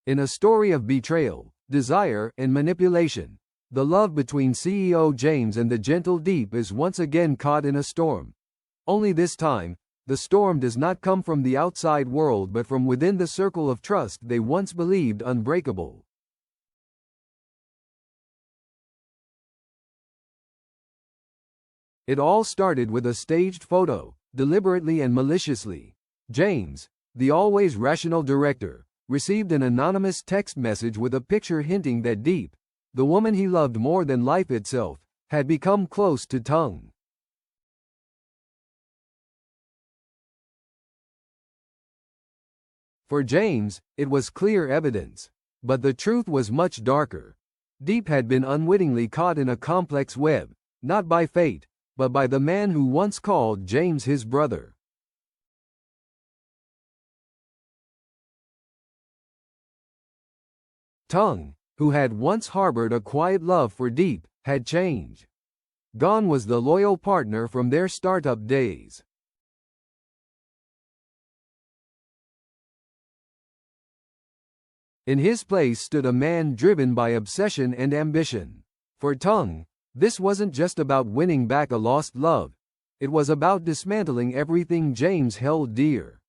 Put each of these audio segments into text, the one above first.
In a story of betrayal, desire, and manipulation, the love between CEO James and the gentle Diep is once again caught in a storm. Only this time, the storm does not come from the outside world but from within the circle of trust they once believed unbreakable. It all started with a staged photo, deliberately and maliciously. James, the always rational director, received an anonymous text message with a picture hinting that Diep, the woman he loved more than life itself, had become close to Tung. For James, it was clear evidence. But the truth was much darker. Diep had been unwittingly caught in a complex web, not by fate, but by the man who once called James his brother. Tung, who had once harbored a quiet love for Diep, had changed. Gone was the loyal partner from their startup days. In his place stood a man driven by obsession and ambition. For Tung, this wasn't just about winning back a lost love. It was about dismantling everything James held dear.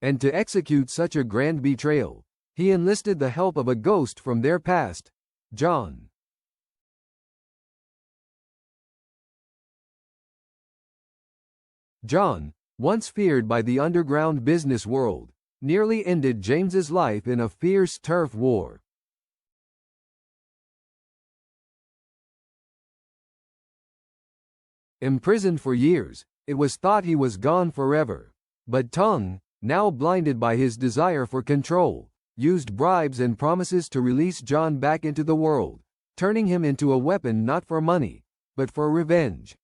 And to execute such a grand betrayal, he enlisted the help of a ghost from their past, John. John, once feared by the underground business world, nearly ended James's life in a fierce turf war. Imprisoned for years, it was thought he was gone forever. But Tung, now blinded by his desire for control, used bribes and promises to release John back into the world, turning him into a weapon not for money, but for revenge.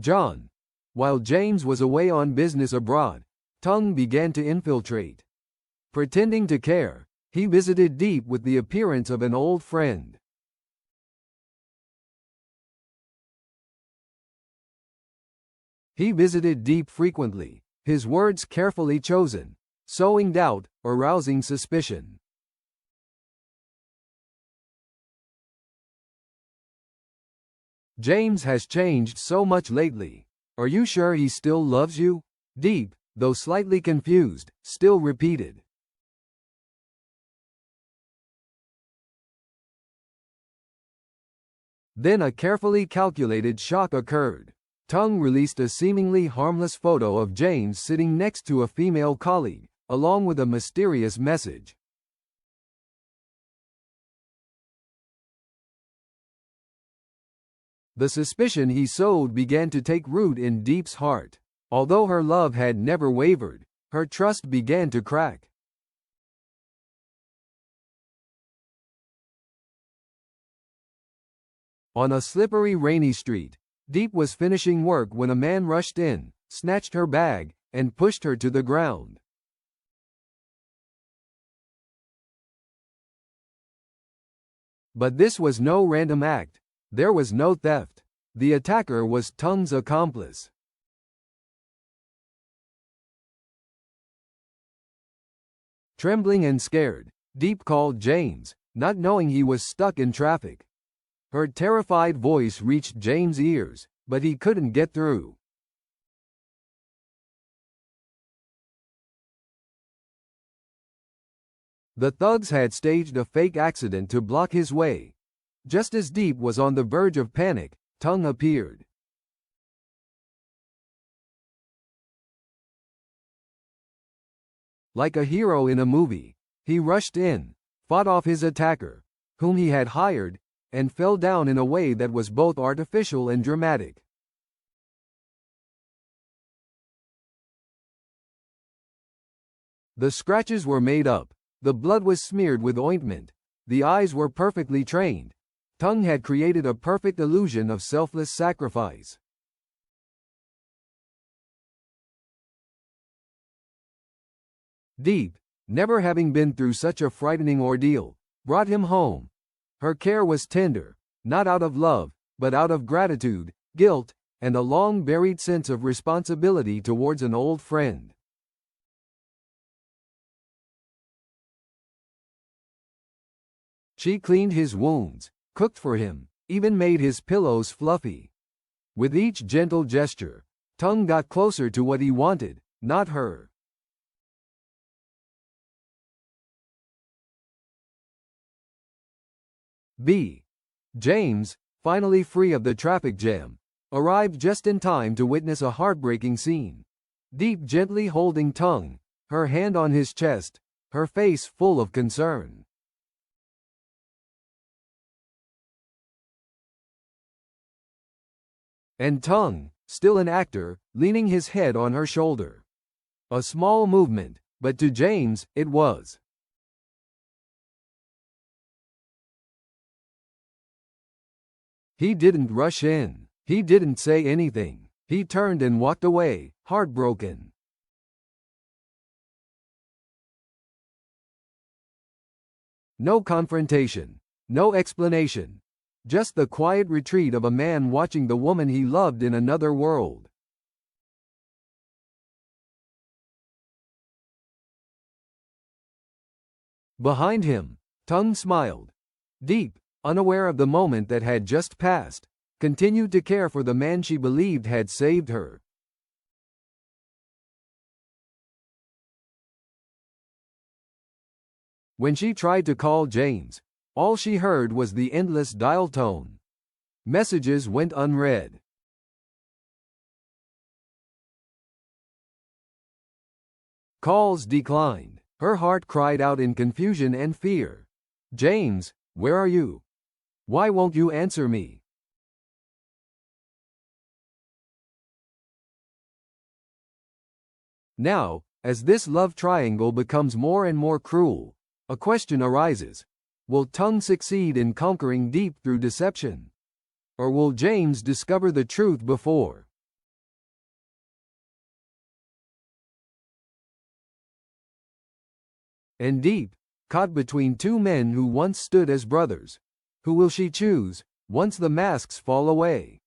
John. While James was away on business abroad, Tung began to infiltrate. Pretending to care, he visited Diep with the appearance of an old friend. He visited Diep frequently, his words carefully chosen, sowing doubt, arousing suspicion. James has changed so much lately. Are you sure he still loves you? Diep, though slightly confused, still repeated. Then a carefully calculated shock occurred. Tung released a seemingly harmless photo of James sitting next to a female colleague, along with a mysterious message. The suspicion he sowed began to take root in Diep's heart. Although her love had never wavered, her trust began to crack. On a slippery rainy street, Diep was finishing work when a man rushed in, snatched her bag, and pushed her to the ground. But this was no random act. There was no theft. The attacker was Tung's accomplice. Trembling and scared, Diep called James, not knowing he was stuck in traffic. Her terrified voice reached James' ears, but he couldn't get through. The thugs had staged a fake accident to block his way. Just as Diep was on the verge of panic, Tung appeared. Like a hero in a movie, he rushed in, fought off his attacker, whom he had hired, and fell down in a way that was both artificial and dramatic. The scratches were made up, the blood was smeared with ointment, the eyes were perfectly trained. Tung had created a perfect illusion of selfless sacrifice. Diep, never having been through such a frightening ordeal, brought him home. Her care was tender, not out of love, but out of gratitude, guilt, and a long-buried sense of responsibility towards an old friend. She cleaned his wounds, cooked for him, even made his pillows fluffy. With each gentle gesture, Tung got closer to what he wanted, not her. B. James, finally free of the traffic jam, arrived just in time to witness a heartbreaking scene. Diep gently holding Tung, her hand on his chest, her face full of concern. And Tung, still an actor, leaning his head on her shoulder. A small movement, but to James, it was. He didn't rush in. He didn't say anything. He turned and walked away, heartbroken. No confrontation. No explanation. Just the quiet retreat of a man watching the woman he loved in another world. Behind him, Tung smiled. Diep, unaware of the moment that had just passed, continued to care for the man she believed had saved her. When she tried to call James, all she heard was the endless dial tone. Messages went unread. Calls declined. Her heart cried out in confusion and fear. James, where are you? Why won't you answer me? Now, as this love triangle becomes more and more cruel, a question arises. Will Tung succeed in conquering Diep through deception? Or will James discover the truth before? And Diep, caught between two men who once stood as brothers. Who will she choose, once the masks fall away?